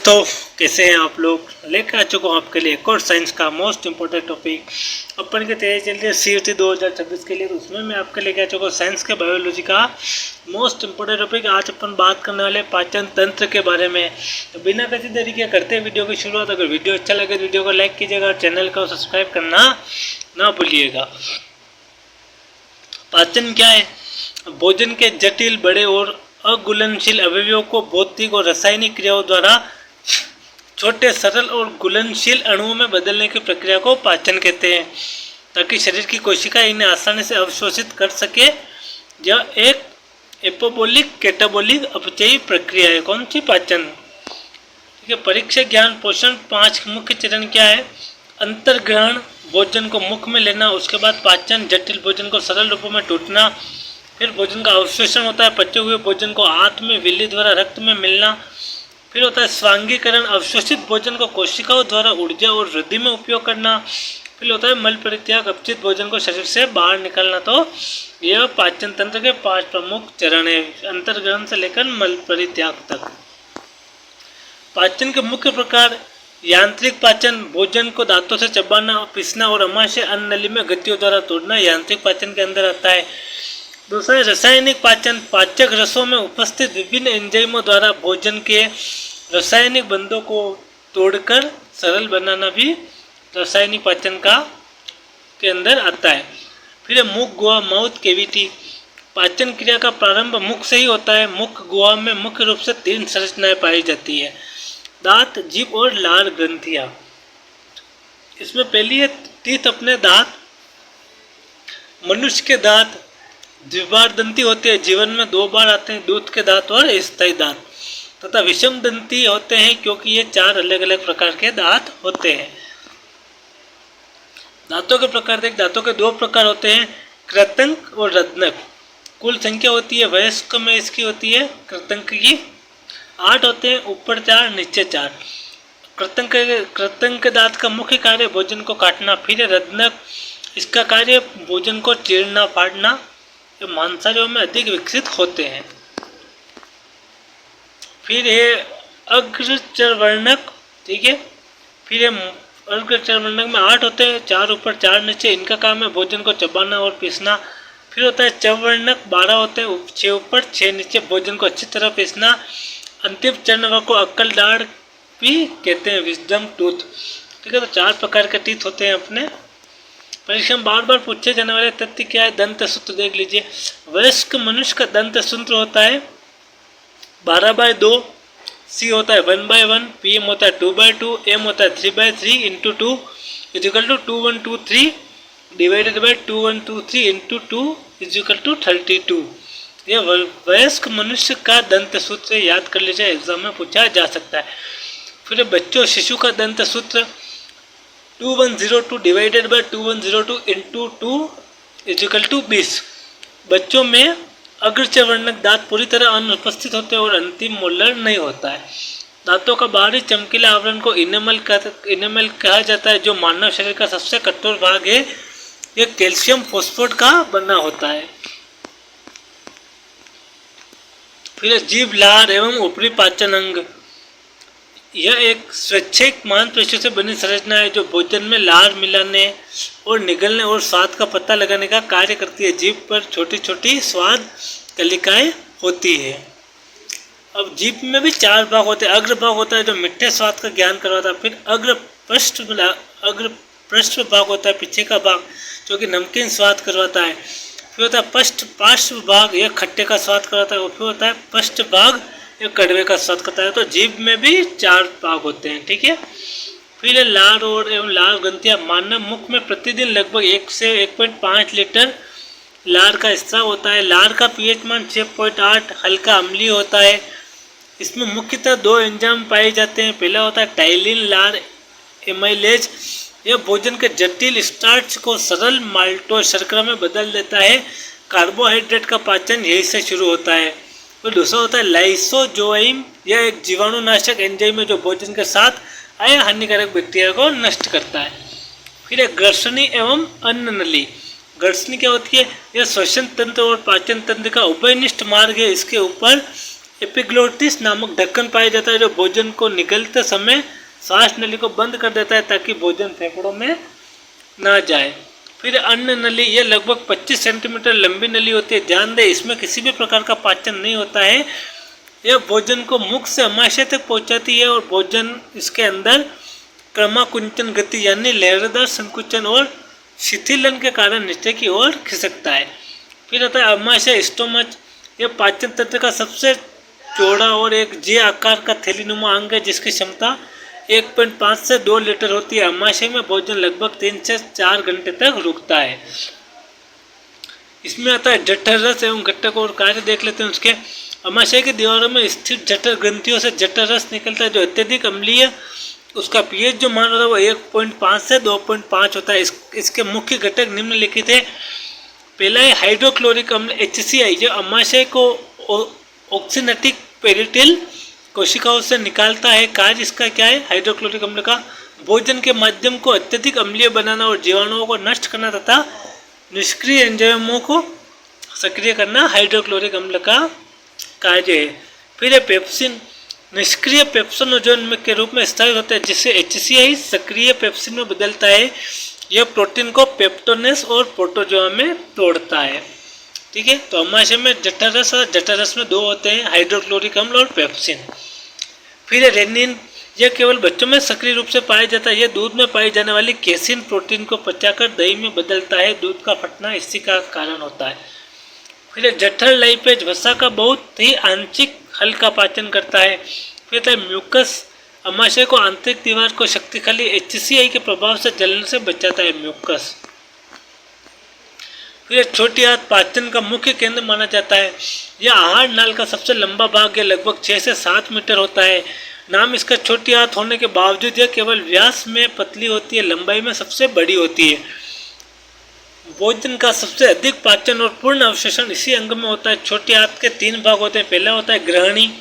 दोस्तों, कैसे हैं आप लोग। लेकर आ चुका हूँ आपके लिए एक और साइंस का मोस्ट इम्पोर्टेंट टॉपिक। अपन की तैयारी चल रही है CUET 2026 के लिए, तो उसमें मैं आपके लेकर आ चुका हूँ साइंस के बायोलॉजी का मोस्ट इम्पोर्टेंट टॉपिक। आज अपन बात करने वाले पाचन तंत्र के बारे में। तो बिना किसी देरी के करते हैं वीडियो की शुरुआत। अगर वीडियो अच्छा लगे तो वीडियो को लाइक कीजिएगा और चैनल को सब्सक्राइब करना ना भूलिएगा। पाचन क्या है? भोजन के जटिल, बड़े और अघुलनशील अवयवों को भौतिक और रासायनिक क्रियाओं द्वारा छोटे, सरल और घुलनशील अणुओं में बदलने की प्रक्रिया को पाचन कहते हैं, ताकि शरीर की कोशिका इन्हें आसानी से अवशोषित कर सके। यह एक एपोबोलिक कैटाबोलिक अपचयी प्रक्रिया है। कौन सी? पाचन। ठीक है। परीक्षा, ज्ञान, पोषण, 5 मुख्य चरण क्या है? अंतर्ग्रहण, भोजन को मुख में लेना। उसके बाद पाचन, जटिल भोजन को सरल रूपों में टूटना। फिर भोजन का अवशोषण होता है, पचे हुए भोजन को आंत में विली द्वारा रक्त में मिलना। फिर होता है स्वांगीकरण, अवशोषित भोजन को कोशिकाओं द्वारा ऊर्जा और वृद्धि में उपयोग करना। फिर होता है मल परित्याग, अपचित भोजन को शरीर से बाहर निकालना। तो यह पाचन तंत्र के 5 प्रमुख चरण है, अंतर्ग्रहण से लेकर मल परित्याग तक। पाचन के मुख्य प्रकार: यांत्रिक पाचन, भोजन को दांतों से चबाना, पीसना और अमाशय अन्न नली में गतियों द्वारा तोड़ना, यांत्रिक पाचन के अंदर आता है। दूसरा, रासायनिक पाचन, पाचक रसों में उपस्थित विभिन्न एंजाइमों द्वारा भोजन के रासायनिक बंधों को तोड़कर सरल बनाना भी रासायनिक पाचन के अंदर आता है। फिर मुख गुहा, माउथ कैविटी, पाचन क्रिया का प्रारंभ मुख से ही होता है। मुख गुहा में मुख्य रूप से 3 संरचनाएं पाई जाती है: दांत, जीभ और लार ग्रंथियां। इसमें पहली है टीथ, अपने दांत। मनुष्य के दांत द्विबार दंती होते हैं, जीवन में 2 बार आते हैं, दूध के दांत और स्थायी दांत। तथा विषम दंती होते हैं, क्योंकि ये 4 अलग अलग प्रकार के दांत होते हैं। दांतों के प्रकार देख, दांतों के 2 प्रकार होते हैं, कृतंक और रत्नक। कुल संख्या होती है, वयस्क में इसकी होती है कृतंक की 8 होते हैं, ऊपर 4 नीचे 4। कृतंक दांत का मुख्य कार्य भोजन को काटना। फिर रत्नक, इसका कार्य भोजन को चीरना फाड़ना। ये मांसाहारियों में अधिक विकसित होते हैं। फिर है अग्रचर्वर्णक। ठीक है। फिर है अग्रचर्वर्णक में 8 होते हैं, 4 ऊपर 4 नीचे। इनका काम है भोजन को चबाना और पीसना। फिर होता है चर्वर्णक, 12 होते हैं, 6 ऊपर 6 नीचे, भोजन को अच्छी तरह पीसना। अंतिम चरण को अक्कल दाढ़ भी कहते हैं, विजडम टूथ। ठीक है। तो 4 प्रकार के टीथ होते हैं अपने। परीक्षा में बार बार पूछे जाने वाले तथ्य क्या है? दंत सूत्र देख लीजिए। वयस्क मनुष्य का दंत सूत्र होता है 12/2, C होता है 1/1, PM होता है 2/2, M होता है 3/3 into 2 is equal to 2123 divided by 2123 into 2 is equal to 32। यह वयस्क मनुष्य का दंत सूत्र याद कर लीजिए, एग्जाम में पूछा जा सकता है। फिर बच्चों, शिशु का दंत सूत्र 2102 divided by 2102 into 2 is equal to 20। बच्चों में अग्रचर्वर्णक दांत पूरी तरह अनुपस्थित होते हैं और अंतिम मोलर नहीं होता है। दांतों का बाहरी चमकीला आवरण को इनेमल कहा जाता है, जो मानव शरीर का सबसे कठोर भाग है। यह कैल्शियम फॉस्फेट का बना होता है। फिर जीभ, लार एवं ऊपरी पाचन अंग। यह एक स्वैच्छिक मांसपेशियों से बनी संरचना है, जो भोजन में लार मिलाने और निगलने और स्वाद का पता लगाने का कार्य करती है। जीभ पर छोटी छोटी स्वाद कलिकाएं होती है। अब जीभ में भी 4 भाग होते हैं। अग्र भाग होता है जो मीठे स्वाद का ज्ञान करवाता है। फिर अग्र पृष्ठ भाग होता है, पीछे का भाग, जो कि नमकीन स्वाद करवाता है। फिर होता है पार्श्व भाग, यह खट्टे का स्वाद करवाता है। और फिर होता है पृष्ठ भाग, यह कड़वे का स्वाद करता है। तो जीभ में भी 4 भाग होते हैं। ठीक है। फिर लार और एवं लार ग्रंथियां। मानव मुख में प्रतिदिन लगभग 1 से 1.5 लीटर लार का स्राव होता है। लार का pH मान 6.8 हल्का अम्लीय होता है। इसमें मुख्यतः 2 एंजाइम पाए जाते हैं। पहला होता है टाइलिन लार एमाइलेज। यह भोजन के जटिल स्टार्च को सरल माल्टोज शर्करा में बदल देता है। कार्बोहाइड्रेट का पाचन यही से शुरू होता है। तो दूसरा होता है लाइसोजोइम। यह एक जीवाणुनाशक एंजाइम है, जो भोजन के साथ आए हानिकारक बैक्टीरिया को नष्ट करता है। फिर है ग्रसनी एवं अन्न नली। ग्रसनी क्या होती है? यह श्वसन तंत्र और पाचन तंत्र का उभयनिष्ठ मार्ग है। इसके ऊपर एपिग्लोटिस नामक ढक्कन पाया जाता है जो भोजन को निगलते समय श्वास नली को बंद कर देता है ताकि भोजन फेफड़ों में ना जाए। फिर अन्न नली, यह लगभग 25 सेंटीमीटर लंबी नली होती है। ध्यान दें, इसमें किसी भी प्रकार का पाचन नहीं होता है। यह भोजन को मुख से अमाशय तक पहुंचाती है और भोजन इसके अंदर क्रमाकुंचन गति यानी लहरदार संकुचन और शिथिलन के कारण नीचे की ओर खिसकता है। फिर आता है अमाशय स्टोमच। यह पाचन तंत्र का सबसे चौड़ा और एक जे आकार का थैलीनुमा अंग है जिसकी क्षमता 1.5 से 2 लीटर होती है। अमाशय में भोजन लगभग 3 से 4 घंटे तक रुकता है। इसमें आता है जठर रस एवं घटक और कार्य देख लेते हैं उसके। अमाशय की दीवारों में स्थित जठर ग्रंथियों से जठर रस निकलता है जो अत्यधिक अम्लीय, उसका पीएच जो मान होता है वो 1.5 से 2.5 होता है। इसके मुख्य घटक निम्नलिखित है। पहला है हाइड्रोक्लोरिक अम्ल HCl, जो अमाशय को ऑक्सीनेटिक पेरिटिल कोशिकाओं से निकालता है। कार्य इसका क्या है? हाइड्रोक्लोरिक अम्ल का भोजन के माध्यम को अत्यधिक अम्लीय बनाना और जीवाणुओं को नष्ट करना तथा निष्क्रिय एंजाइमों को सक्रिय करना हाइड्रोक्लोरिक अम्ल का कार्य है। फिर है पेप्सिन। निष्क्रिय पेप्सिनोजोन के रूप में स्थापित होता है जिसे HCl सक्रिय पेप्सिन में बदलता है। यह प्रोटीन को पेप्टोनेस और प्रोटोजोआ में तोड़ता है। ठीक है, तो अमाशय में जठर रस और जठर रस में 2 होते हैं, हाइड्रोक्लोरिक अम्ल और पेप्सिन। फिर है रेनिन। यह केवल बच्चों में सक्रिय रूप से पाया जाता है। यह दूध में पाई जाने वाली केसिन प्रोटीन को पचाकर दही में बदलता है। दूध का फटना इसी का कारण होता है। फिर है जठर लाइपेज। वसा का बहुत ही आंशिक हल्का पाचन करता है। फिर है म्यूकस। अमाशय को आंतरिक दीवार को शक्तिशाली HCl के प्रभाव से जलने से बचाता है, म्यूकस। फिर छोटी आंत पाचन का मुख्य केंद्र माना जाता है। यह आहार नाल का सबसे लंबा भाग है, लगभग 6 से 7 मीटर होता है। नाम इसका छोटी आंत होने के बावजूद यह केवल व्यास में पतली होती है, लंबाई में सबसे बड़ी होती है। भोजन का सबसे अधिक पाचन और पूर्ण अवशोषण इसी अंग में होता है। छोटी आंत के 3 भाग होते हैं। पहला होता है ग्रहणी।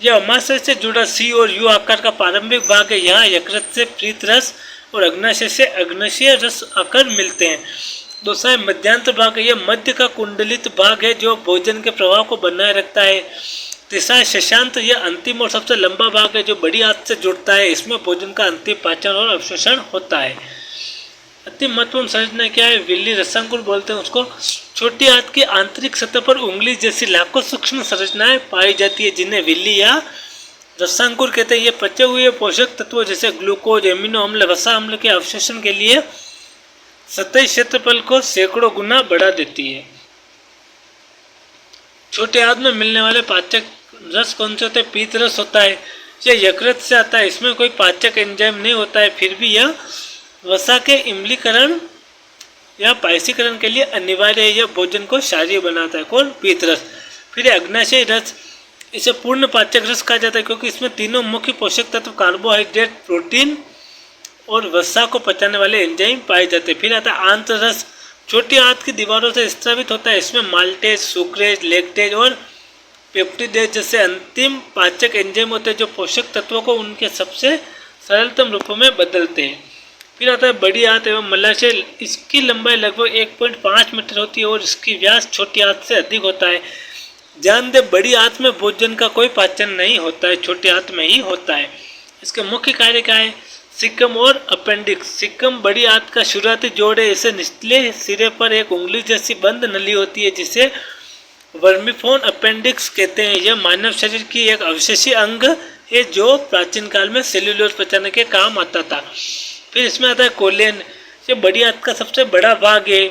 यह अमाशय से जुड़ा C और U आकार का प्रारंभिक भाग है। यहाँ यकृत से पीत रस और अग्नाशय से अग्नाशय रस आकर मिलते हैं। दूसरा है मध्यांतर भाग। यह मध्य का कुंडलित भाग है जो भोजन के प्रभाव को बनाए रखता है। तीसरा है शशांत। यह अंतिम और सबसे लंबा भाग है जो बड़ी आंत से जुड़ता है। इसमें भोजन का अंतिम पाचन और अवशोषण होता है। अति महत्वपूर्ण संरचना क्या है? विल्ली रसांकुर बोलते हैं उसको। छोटी आंत की आंतरिक सतह पर उंगली जैसी लाखों सूक्ष्म संरचनाएं पाई जाती है जिन्हें विल्ली या रसांकुर कहते हैं। ये पचे हुए पोषक तत्वों जैसे ग्लूकोज, एमिनो अम्ल, वसा अम्ल के अवशोषण के लिए सतही क्षेत्रफल को सैकड़ों गुना बढ़ा देती है। छोटे आंत में मिलने वाले पाचक रस कौन से होते हैं? पीत रस होता है। यह यकृत से आता है। इसमें कोई पाचक एंजाइम नहीं होता है, फिर भी यह वसा के इम्लीकरण या पायसीकरण के लिए अनिवार्य है। यह भोजन को क्षारीय बनाता है। कौन? पीत रस। फिर अग्नाशय रस। इसे पूर्ण पाचक रस कहा जाता है क्योंकि इसमें तीनों मुख्य पोषक तत्व कार्बोहाइड्रेट, प्रोटीन और वसा को पचाने वाले एंजाइम पाए जाते हैं। फिर आता है आंत रस। छोटी आंत की दीवारों से स्रावित होता है। इसमें माल्टेज, सुक्रेज, लैक्टेज और पेप्टिडेज जैसे अंतिम पाचक एंजाइम होते हैं जो पोषक तत्वों को उनके सबसे सरलतम रूपों में बदलते हैं। फिर आता है बड़ी आंत एवं मलाशय। इसकी लंबाई लगभग 1.5 मीटर होती है और इसकी व्यास छोटी आंत से अधिक होता है। ध्यान दें, बड़ी आंत में भोजन का कोई पाचन नहीं होता है, छोटी आंत में ही होता है। इसके मुख्य कार्य क्या है? सिक्कम और अपेंडिक्स। सिक्कम बड़ी आंत का शुरुआती जोड़ है। इसे निचले सिरे पर एक उंगली जैसी बंद नली होती है जिसे वर्मिफोन अपेंडिक्स कहते हैं। यह मानव शरीर की एक अवशेषी अंग है जो प्राचीन काल में सेल्यूलोज पचाने के काम आता था। फिर इसमें आता है कोलेन। ये बड़ी आंत का सबसे बड़ा भाग है।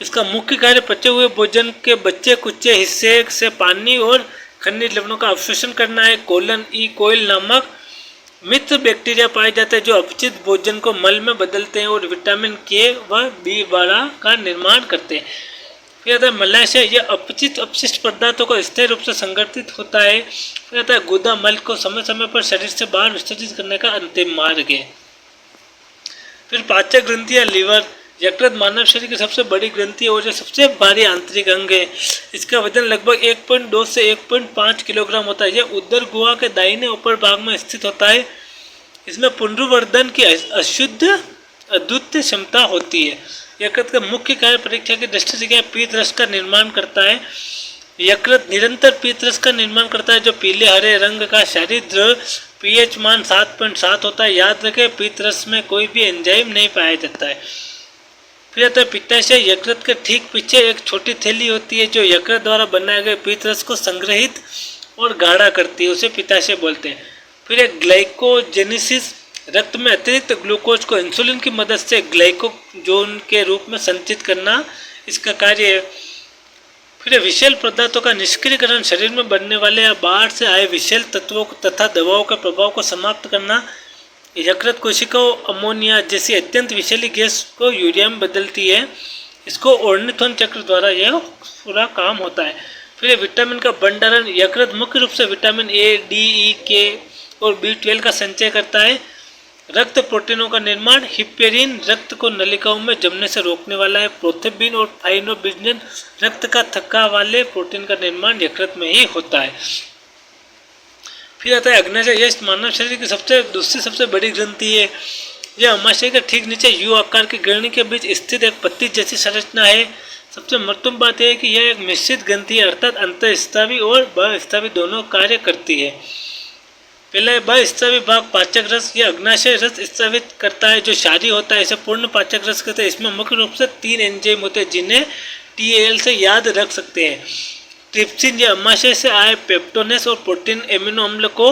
इसका मुख्य कार्य पचे हुए भोजन के बच्चे कुचे हिस्से से पानी और खनिज लवणों का अवशोषण करना है। कोलन ई कोइल नामक मित्र बैक्टीरिया पाए जाते हैं जो अपचित भोजन को मल में बदलते हैं और विटामिन के व B12 का निर्माण करते हैं। फिर आता है मलाशय। यह अपचित अपशिष्ट पदार्थों को स्थायी रूप से संगठित होता है। फिर आता है गुदा। मल को समय समय पर शरीर से बाहर विसर्जित करने का अंतिम मार्ग है। फिर पाचक ग्रंथि या लीवर। यकृत मानव शरीर की सबसे बड़ी ग्रंथि है और यह सबसे भारी आंतरिक अंग है। इसका वजन लगभग 1.2 से 1.5 किलोग्राम होता है। यह उदर गुहा के दाहिने ऊपर भाग में स्थित होता है। इसमें पुनरुवर्धन की अशुद्ध अद्वितीय क्षमता होती है। यकृत का मुख्य कार्य परीक्षा की दृष्टि से क्या? पीत रस का निर्माण करता है। यकृत निरंतर पीतरस का निर्माण करता है जो पीले हरे रंग का क्षारीय द्रव पीएच मान 7.7 होता है। याद रखें पीतरस में कोई भी एंजाइम नहीं पाया जाता है। फिर आता है पित्ताशय। यकृत के ठीक पीछे एक छोटी थैली होती है जो यकृत द्वारा बनाए गए पीतरस को संग्रहित और गाढ़ा करती है, उसे पित्ताशय बोलते हैं। फिर एक ग्लाइकोजेनेसिस। रक्त में अतिरिक्त ग्लूकोज को इंसुलिन की मदद से ग्लाइकोजन के रूप में संचित करना इसका कार्य है। फिर विषैल पदार्थों का निष्क्रियकरण। शरीर में बनने वाले या बाहर से आए विषैल तत्वों तथा दवाओं के प्रभाव को समाप्त करना। यकृत कोशिकाओं अमोनिया जैसी अत्यंत विषैली गैस को यूरिया में बदलती है। इसको ऑर्निथोन चक्र द्वारा यह पूरा काम होता है। फिर विटामिन का भंडारण। यकृत मुख्य रूप से विटामिन ए, डी, ई, के और B12 का संचय करता है। रक्त प्रोटीनों का निर्माण। हिपेरिन रक्त को नलिकाओं में जमने से रोकने वाला है। प्रोथेबिन और फाइब्रिनोजन रक्त का थक्का वाले प्रोटीन का निर्माण यकृत में ही होता है। फिर आता है अग्नाशय। यह मानव शरीर की दूसरी सबसे बड़ी ग्रंथि है। यह अमाशय के ठीक नीचे यू आकार की ग्रंथि के बीच स्थित एक पत्ती जैसी संरचना है। सबसे महत्वपूर्ण बात यह है कि यह एक मिश्रित ग्रंथि है, अर्थात अंतःस्रावी और बहिःस्रावी दोनों कार्य करती है। पहला बहिःस्रावी भाग पाचक रस। यह अग्नाशय रस स्रावित करता है जो क्षारीय होता है, इसे पूर्ण पाचक रस कहते हैं। इसमें मुख्य रूप से 3 एंजाइम होते हैं जिन्हें TAL से याद रख सकते हैं। ट्रिप्सिन यह अमाशय से आए पेप्टोनेस और प्रोटीन एमिनो अम्ल को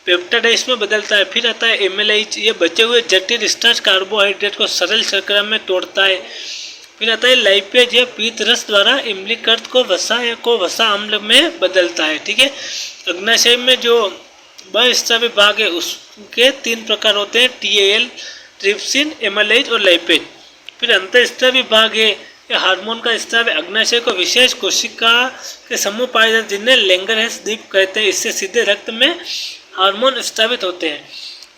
पेप्टाइड्स में बदलता है। फिर आता है एमेलाइज। यह बचे हुए जटिल स्टार्च कार्बोहाइड्रेट को सरल शर्करा में तोड़ता है। फिर आता है लाइपेज। यह पीत रस द्वारा इम्लीकर्त को वसा अम्ल में बदलता है। ठीक है, अग्नाशय में जो बहिःस्रावी भाग है उसके 3 प्रकार होते हैं, TAL, ट्रिप्सिन, एमेलाइज और लाइपेज। फिर अंतःस्रावी भाग है, यह हार्मोन का स्राव है। अग्नाशय को विशेष कोशिका के समूह पाए जाते हैं जिन्हें लैंगरहैंस द्वीप कहते हैं। इससे सीधे रक्त में हार्मोन स्रावित होते हैं।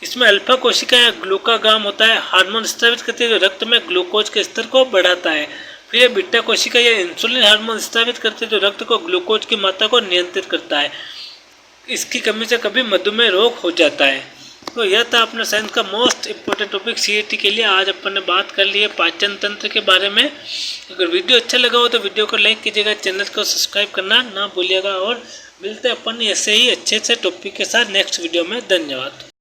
इसमें अल्फा कोशिका या ग्लूकागाम होता है, हार्मोन स्रावित करती है जो रक्त में ग्लूकोज के स्तर को बढ़ाता है। फिर बीटा कोशिका या इंसुलिन हार्मोन स्रावित करती है जो रक्त को ग्लूकोज की मात्रा को नियंत्रित करता है। इसकी कमी से कभी मधुमेह रोग हो जाता है। तो यह था अपना साइंस का मोस्ट इम्पोर्टेंट टॉपिक CET के लिए। आज अपन ने बात कर ली है पाचन तंत्र के बारे में। अगर वीडियो अच्छा लगा हो तो वीडियो को लाइक कीजिएगा, चैनल को सब्सक्राइब करना ना भूलिएगा और मिलते हैं अपन ऐसे ही अच्छे से टॉपिक के साथ नेक्स्ट वीडियो में। धन्यवाद।